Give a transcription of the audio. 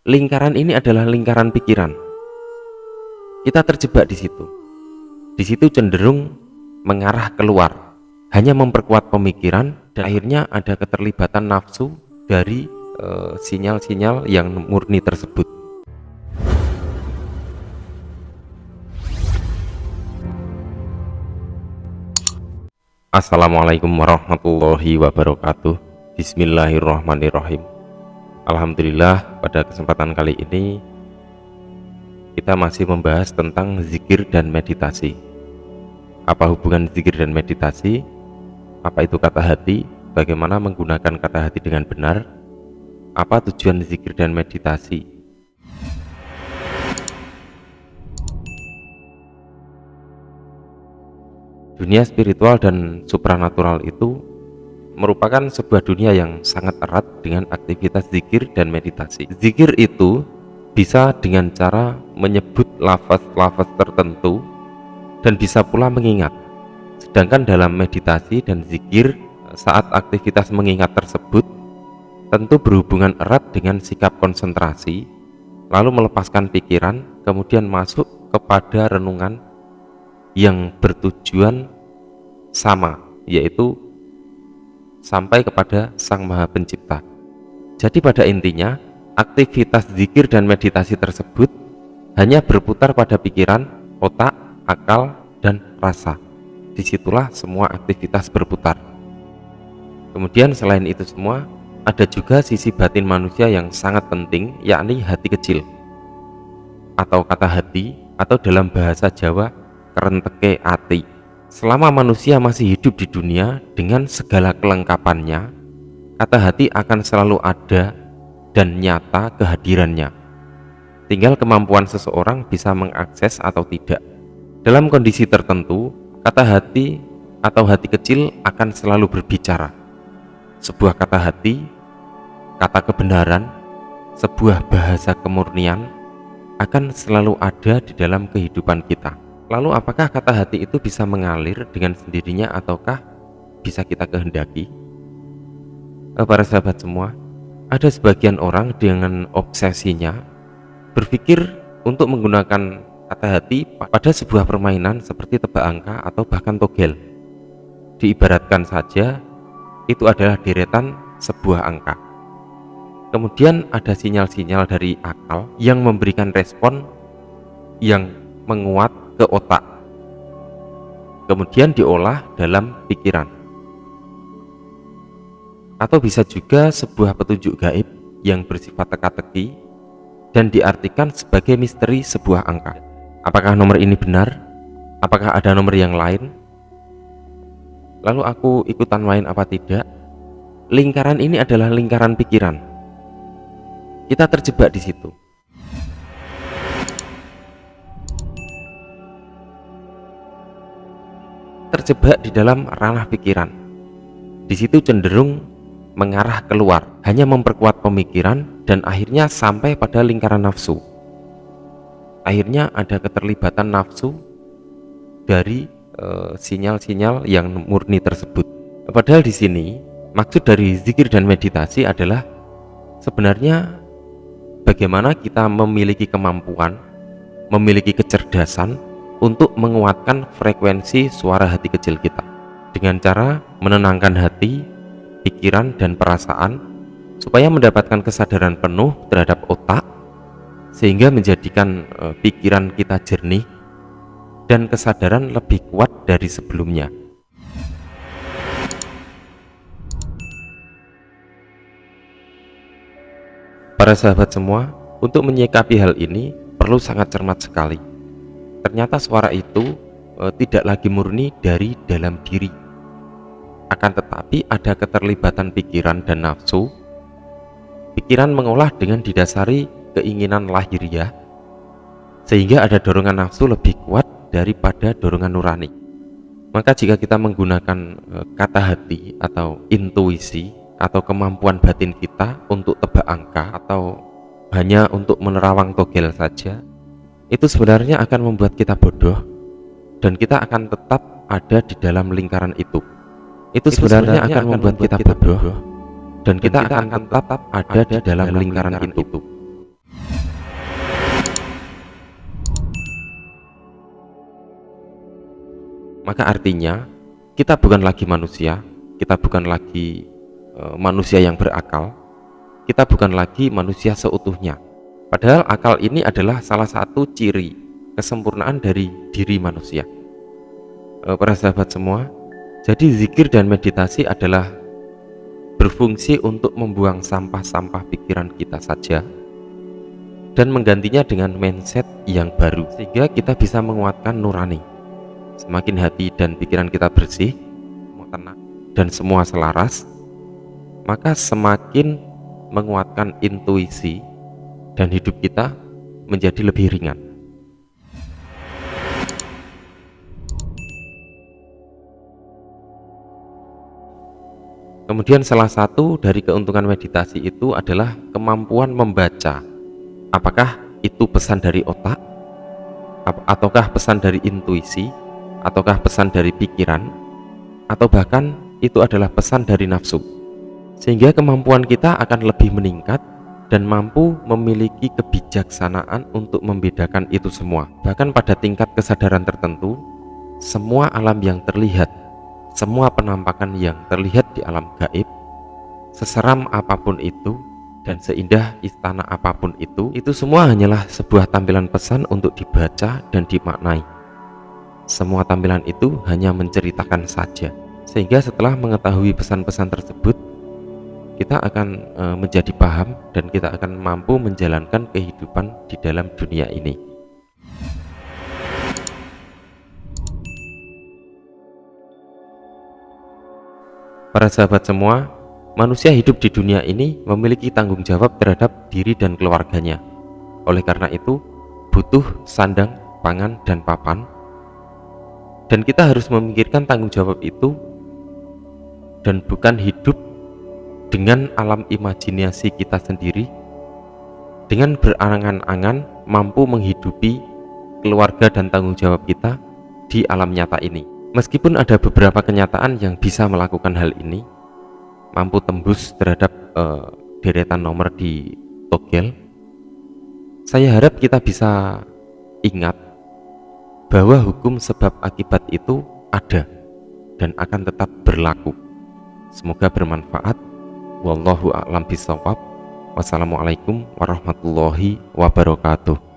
Lingkaran ini adalah lingkaran pikiran. Kita terjebak di situ. Di situ cenderung mengarah keluar, hanya memperkuat pemikiran dan akhirnya ada keterlibatan nafsu dari sinyal-sinyal yang murni tersebut. Assalamualaikum warahmatullahi wabarakatuh. Bismillahirrahmanirrahim. Alhamdulillah, pada kesempatan kali ini kita masih membahas tentang zikir dan meditasi. Apa hubungan zikir dan meditasi? Apa itu kata hati? Bagaimana menggunakan kata hati dengan benar? Apa tujuan zikir dan meditasi? Dunia spiritual dan supranatural itu merupakan sebuah dunia yang sangat erat dengan aktivitas zikir dan meditasi. Zikir itu bisa dengan cara menyebut lafaz-lafaz tertentu dan bisa pula mengingat. Sedangkan dalam meditasi dan zikir, saat aktivitas mengingat tersebut tentu berhubungan erat dengan sikap konsentrasi, lalu melepaskan pikiran, kemudian masuk kepada renungan yang bertujuan sama, yaitu sampai kepada Sang Maha Pencipta. Jadi pada intinya, aktivitas zikir dan meditasi tersebut hanya berputar pada pikiran, otak, akal, dan rasa. Disitulah semua aktivitas berputar. Kemudian selain itu semua, ada juga sisi batin manusia yang sangat penting, yakni hati kecil, atau kata hati, atau dalam bahasa Jawa kerenteke ati. Selama manusia masih hidup di dunia dengan segala kelengkapannya, kata hati akan selalu ada dan nyata kehadirannya. Tinggal kemampuan seseorang bisa mengakses atau tidak. Dalam kondisi tertentu, kata hati atau hati kecil akan selalu berbicara. Sebuah kata hati, kata kebenaran, sebuah bahasa kemurnian akan selalu ada di dalam kehidupan kita. Lalu apakah kata hati itu bisa mengalir dengan sendirinya ataukah bisa kita kehendaki? Para sahabat semua, ada sebagian orang dengan obsesinya berpikir untuk menggunakan kata hati pada sebuah permainan seperti tebak angka atau bahkan togel. Diibaratkan saja, itu adalah deretan sebuah angka. Kemudian ada sinyal-sinyal dari akal yang memberikan respon yang menguat ke otak, kemudian diolah dalam pikiran. Atau bisa juga sebuah petunjuk gaib yang bersifat teka-teki dan diartikan sebagai misteri sebuah angka. Apakah nomor ini benar? Apakah ada nomor yang lain? Lalu aku ikutan main apa tidak? Lingkaran ini adalah lingkaran pikiran. Kita terjebak di situ. Terjebak di dalam ranah pikiran. Di situ cenderung mengarah keluar, hanya memperkuat pemikiran dan akhirnya sampai pada lingkaran nafsu. Akhirnya ada keterlibatan nafsu dari sinyal-sinyal yang murni tersebut. Padahal di sini maksud dari zikir dan meditasi adalah sebenarnya bagaimana kita memiliki kemampuan, memiliki kecerdasan untuk menguatkan frekuensi suara hati kecil kita dengan cara menenangkan hati, pikiran, dan perasaan supaya mendapatkan kesadaran penuh terhadap otak sehingga menjadikan pikiran kita jernih dan kesadaran lebih kuat dari sebelumnya. Para sahabat semua, untuk menyikapi hal ini perlu sangat cermat sekali. Ternyata suara itu tidak lagi murni dari dalam diri. Akan tetapi ada keterlibatan pikiran dan nafsu. Pikiran mengolah dengan didasari keinginan lahiriah, sehingga ada dorongan nafsu lebih kuat daripada dorongan nurani. Maka jika kita menggunakan kata hati atau intuisi atau kemampuan batin kita untuk tebak angka atau hanya untuk menerawang togel saja, itu sebenarnya akan membuat kita bodoh dan kita akan tetap ada di dalam lingkaran itu. Itu sebenarnya akan membuat kita bodoh dan kita akan tetap ada di dalam lingkaran itu. Maka artinya kita bukan lagi manusia, kita bukan lagi manusia yang berakal, kita bukan lagi manusia seutuhnya. Padahal akal ini adalah salah satu ciri kesempurnaan dari diri manusia. Para sahabat semua, jadi zikir dan meditasi adalah berfungsi untuk membuang sampah-sampah pikiran kita saja dan menggantinya dengan mindset yang baru, sehingga kita bisa menguatkan nurani. Semakin hati dan pikiran kita bersih, tenang, dan semua selaras, maka semakin menguatkan intuisi dan hidup kita menjadi lebih ringan. Kemudian salah satu dari keuntungan meditasi itu adalah kemampuan membaca. Apakah itu pesan dari otak, ataukah pesan dari intuisi, ataukah pesan dari pikiran, atau bahkan itu adalah pesan dari nafsu. Sehingga kemampuan kita akan lebih meningkat dan mampu memiliki kebijaksanaan untuk membedakan itu semua. Bahkan pada tingkat kesadaran tertentu, semua alam yang terlihat, semua penampakan yang terlihat di alam gaib, seseram apapun itu dan seindah istana apapun itu semua hanyalah sebuah tampilan pesan untuk dibaca dan dimaknai. Semua tampilan itu hanya menceritakan saja. Sehingga setelah mengetahui pesan-pesan tersebut, kita akan menjadi paham dan kita akan mampu menjalankan kehidupan di dalam dunia ini. Para sahabat semua, manusia hidup di dunia ini memiliki tanggung jawab terhadap diri dan keluarganya. Oleh karena itu, butuh sandang, pangan, dan papan. Dan kita harus memikirkan tanggung jawab itu dan bukan hidup dengan alam imajinasi kita sendiri, dengan berangan-angan mampu menghidupi keluarga dan tanggung jawab kita di alam nyata ini. Meskipun ada beberapa kenyataan yang bisa melakukan hal ini, mampu tembus terhadap deretan nomor di togel, saya harap kita bisa ingat bahwa hukum sebab akibat itu ada dan akan tetap berlaku. Semoga bermanfaat. Wallahu a'lam bishawab. Wassalamualaikum warahmatullahi wabarakatuh.